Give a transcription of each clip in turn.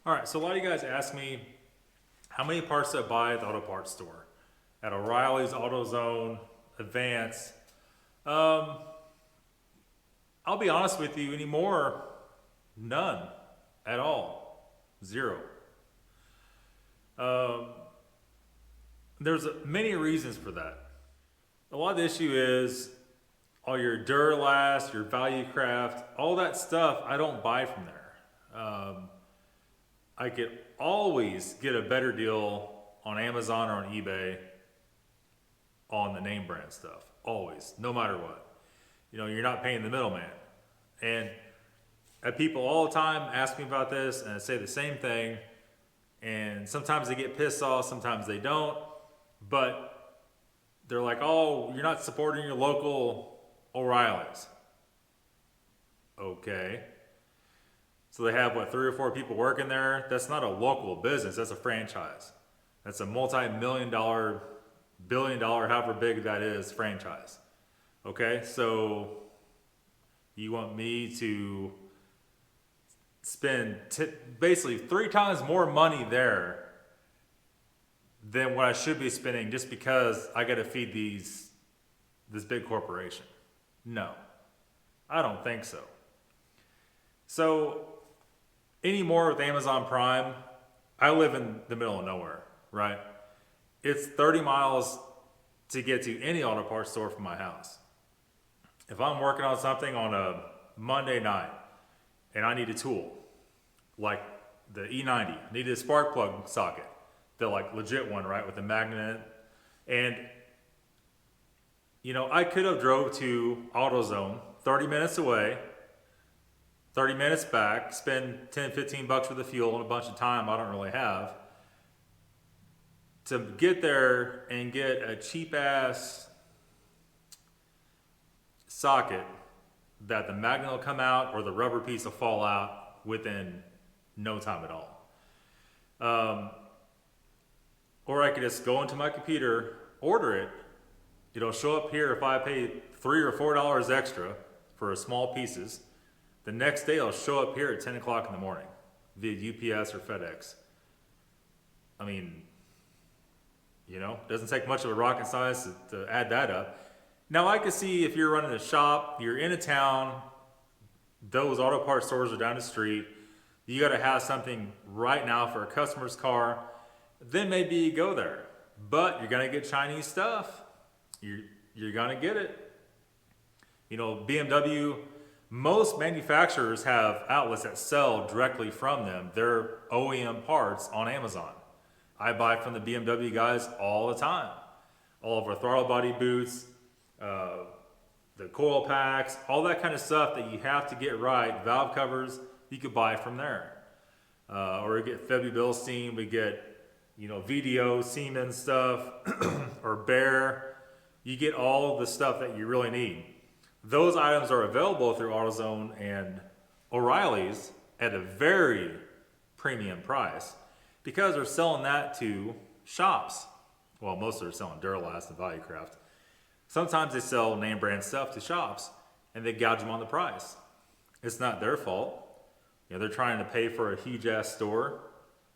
All right, so a lot of you guys ask me how many parts do I buy at the auto parts store? At O'Reilly's, AutoZone, Advance. I'll be honest with you, anymore, none at all. Zero. There's many reasons for that. A lot of the issue is all your Duralast, your Value Craft, all that stuff I don't buy from there. I could always get a better deal on Amazon or on eBay on the name brand stuff. Always, no matter what. You know, you're not paying the middleman. And people all the time ask me about this and I say the same thing. And sometimes they get pissed off, sometimes they don't. But they're like, oh, you're not supporting your local O'Reilly's. Okay. So they have, what, 3 or 4 people working there? That's not a local business, that's a franchise. That's a multi-million-dollar, billion-dollar, however big that is, franchise. Okay, so you want me to spend basically 3 times more money there than what I should be spending just because I got to feed this big corporation? No, I don't think so. So anymore with Amazon Prime, I live in the middle of nowhere, right? It's 30 miles to get to any auto parts store from my house. If I'm working on something on a Monday night and I need a tool, like the E90, needed a spark plug socket, the like legit one, right, with the magnet. And you know, I could have drove to AutoZone 30 minutes away, 30 minutes back, spend 10, 15 bucks worth of fuel and a bunch of time I don't really have to get there and get a cheap ass socket that the magnet will come out or the rubber piece will fall out within no time at all. Or I could just go into my computer, order it. It'll show up here if I pay $3 or $4 extra for small pieces. The next day it'll show up here at 10 o'clock in the morning via UPS or FedEx. I mean, you know, it doesn't take much of a rocket science to add that up. Now I can see if you're running a shop, you're in a town, those auto parts stores are down the street, you got to have something right now for a customer's car, then maybe you go there. But you're going to get Chinese stuff. You're going to get it. You know, BMW, most manufacturers have outlets that sell directly from them, their OEM parts on Amazon. I buy from the BMW guys all the time. All of our throttle body boots, the coil packs, all that kind of stuff that you have to get right, valve covers, you could buy from there. Or we get Febby Bilstein, we get, you know, VDO, Siemens stuff, or Bear. You get all the stuff that you really need. Those items are available through AutoZone and O'Reilly's at a very premium price because they're selling that to shops. Well, most are selling Duralast and Value Craft. Sometimes they sell name brand stuff to shops and they gouge them on the price. It's not their fault. You know, they're trying to pay for a huge ass store,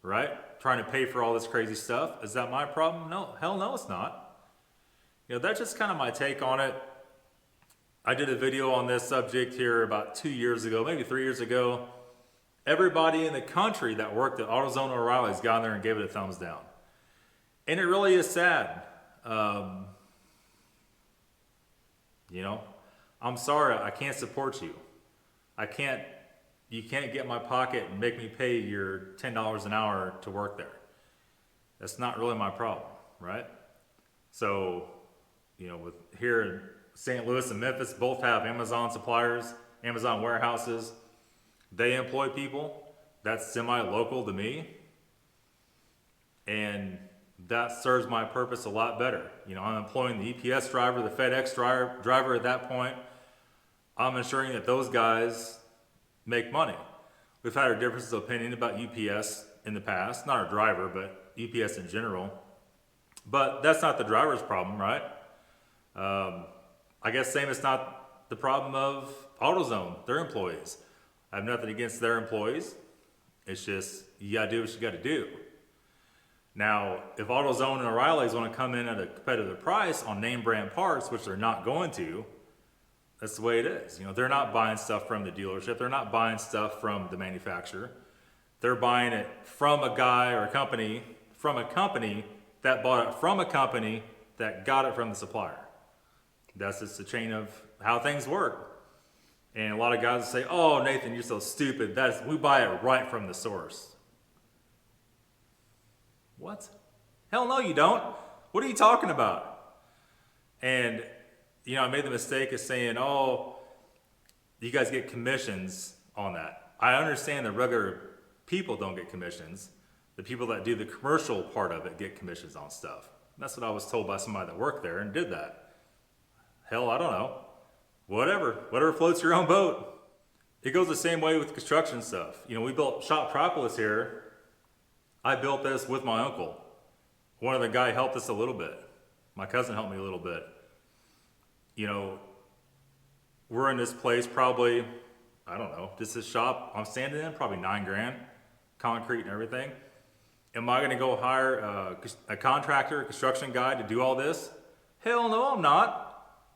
right? Trying to pay for all this crazy stuff. Is that my problem? No, hell no, it's not. You know, that's just kind of my take on it. I did a video on this subject here about 2 years ago, maybe 3 years ago. Everybody in the country that worked at AutoZone Oreilly's got in there and gave it a thumbs down. And it really is sad. You know, I'm sorry, I can't support you. You can't get my pocket and make me pay your $10 an hour to work there. That's not really my problem, right? So, you know, with here in St. Louis and Memphis, both have Amazon suppliers, Amazon warehouses. They employ people. That's semi-local to me. And that serves my purpose a lot better. You know, I'm employing the EPS driver, the FedEx driver at that point. I'm ensuring that those guys make money. We've had our differences of opinion about UPS in the past, not our driver, but UPS in general. But that's not the driver's problem, right? I guess same as not the problem of AutoZone, their employees. I have nothing against their employees. It's just, you gotta do what you gotta do. Now, if AutoZone and O'Reilly's want to come in at a competitive price on name brand parts, which they're not going to, that's the way it is. You know, they're not buying stuff from the dealership. They're not buying stuff from the manufacturer. They're buying it from a guy or a company that bought it from a company that got it from the supplier. That's just the chain of how things work. And a lot of guys say, oh, Nathan, you're so stupid. We buy it right from the source. What? Hell no, you don't. What are you talking about? And, you know, I made the mistake of saying, oh, you guys get commissions on that. I understand the regular people don't get commissions. The people that do the commercial part of it get commissions on stuff. And that's what I was told by somebody that worked there and did that. Hell, I don't know. Whatever floats your own boat. It goes the same way with construction stuff. You know, we built Shop Propolis here. I built this with my uncle. One of the guys helped us a little bit. My cousin helped me a little bit. You know, we're in this place probably, I don't know, this is shop I'm standing in, probably $9,000, concrete and everything. Am I gonna go hire a contractor, a construction guy to do all this? Hell no, I'm not.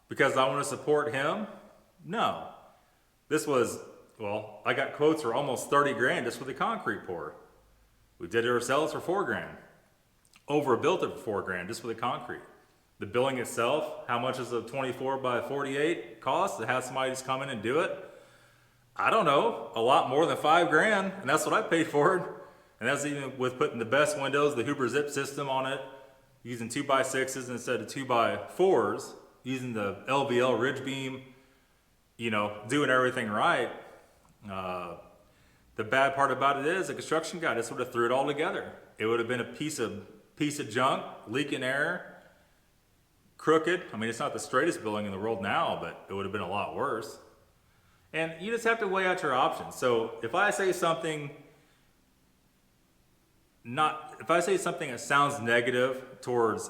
Because I wanna support him? No. This was, well, I got quotes for almost $30,000 just for the concrete pour. We did it ourselves for $4,000. Overbuilt it for $4,000 just for the concrete. The building itself, how much is a 24 by 48 cost to have somebody just come in and do it? I don't know, a lot more than $5,000, and that's what I paid for it. And that's even with putting the best windows, the Huber Zip system on it, using 2x6s instead of 2x4s, using the LVL ridge beam, you know, doing everything right. The bad part about it is the construction guy just would have threw it all together. It would have been a piece of junk, leaking air, crooked. I mean, it's not the straightest building in the world now, but it would have been a lot worse. And you just have to weigh out your options. So if I say something that sounds negative towards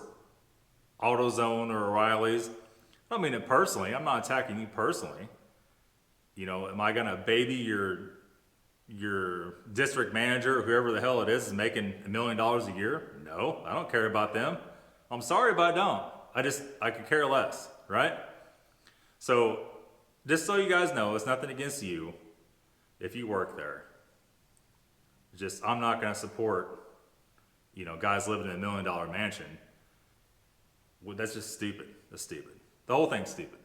AutoZone or O'Reilly's, I don't mean it personally. I'm not attacking you personally. You know, am I gonna baby your district manager or whoever the hell it is making $1 million a year? No, I don't care about them. I'm sorry, but I don't. I could care less, right? So just so you guys know, it's nothing against you if you work there. Just, I'm not going to support, you know, guys living in $1 million mansion. Well, that's just stupid. That's stupid. The whole thing's stupid.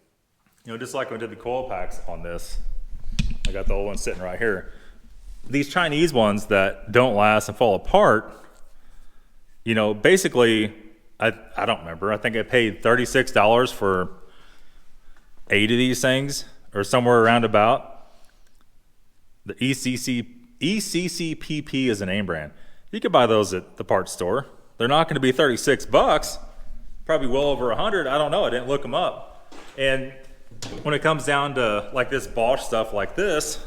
You know, just like when I did the coil packs on this, I got the old one sitting right here. These Chinese ones that don't last and fall apart, you know, basically, I don't remember. I think I paid $36 for 8 of these things, or somewhere around about. The ECCPP is a name brand. You could buy those at the parts store. They're not going to be $36, probably well over 100. I don't know. I didn't look them up. And when it comes down to like this Bosch stuff like this,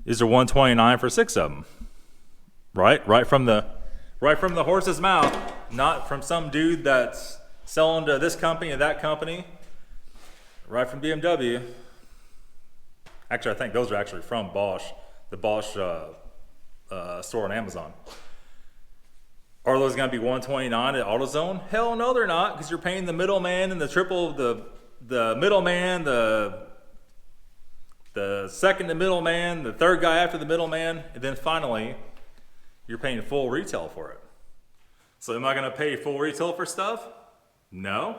these are $129 for 6 of them, right from the horse's mouth, not from some dude that's selling to this company or that company, right from BMW. Actually, I think those are actually from Bosch, the Bosch store on Amazon. Are those going to be $129 at AutoZone? Hell no, they're not, because you're paying the middleman and the middleman, the second to middleman, the third guy after the middleman, and then finally, you're paying full retail for it. So am I going to pay full retail for stuff? No,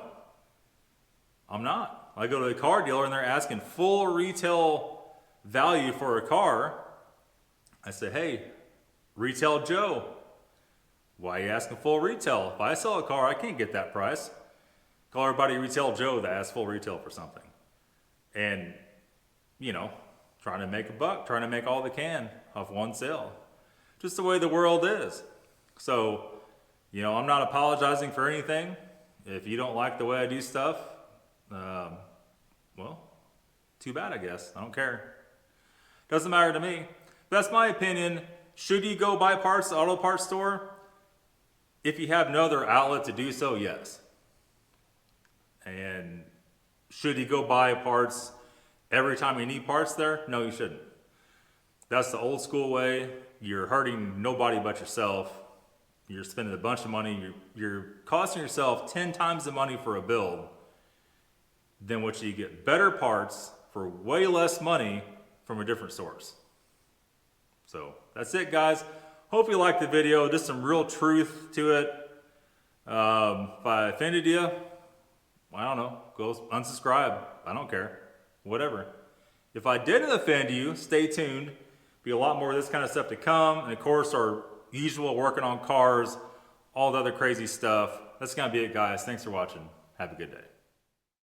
I'm not. I go to the car dealer and they're asking full retail value for a car. I say, hey, retail Joe, why are you asking full retail? If I sell a car, I can't get that price. Call everybody retail Joe that asks full retail for something. And, you know, trying to make a buck, trying to make all they can off one sale. Just the way the world is. So, you know, I'm not apologizing for anything. If you don't like the way I do stuff, well, too bad, I guess. I don't care. Doesn't matter to me. That's my opinion. Should you go buy parts at the auto parts store? If you have no other outlet to do so, yes. And should you go buy parts every time you need parts there? No, you shouldn't. That's the old school way. You're hurting nobody but yourself. You're spending a bunch of money. You're costing yourself 10 times the money for a build than what you get better parts for way less money from a different source. So that's it, guys. Hope you liked the video. Just some real truth to it. If I offended you, I don't know. Go unsubscribe. I don't care. Whatever. If I didn't offend you, stay tuned. Be a lot more of this kind of stuff to come. And of course, our usual working on cars, all the other crazy stuff. That's going to be it, guys. Thanks for watching. Have a good day.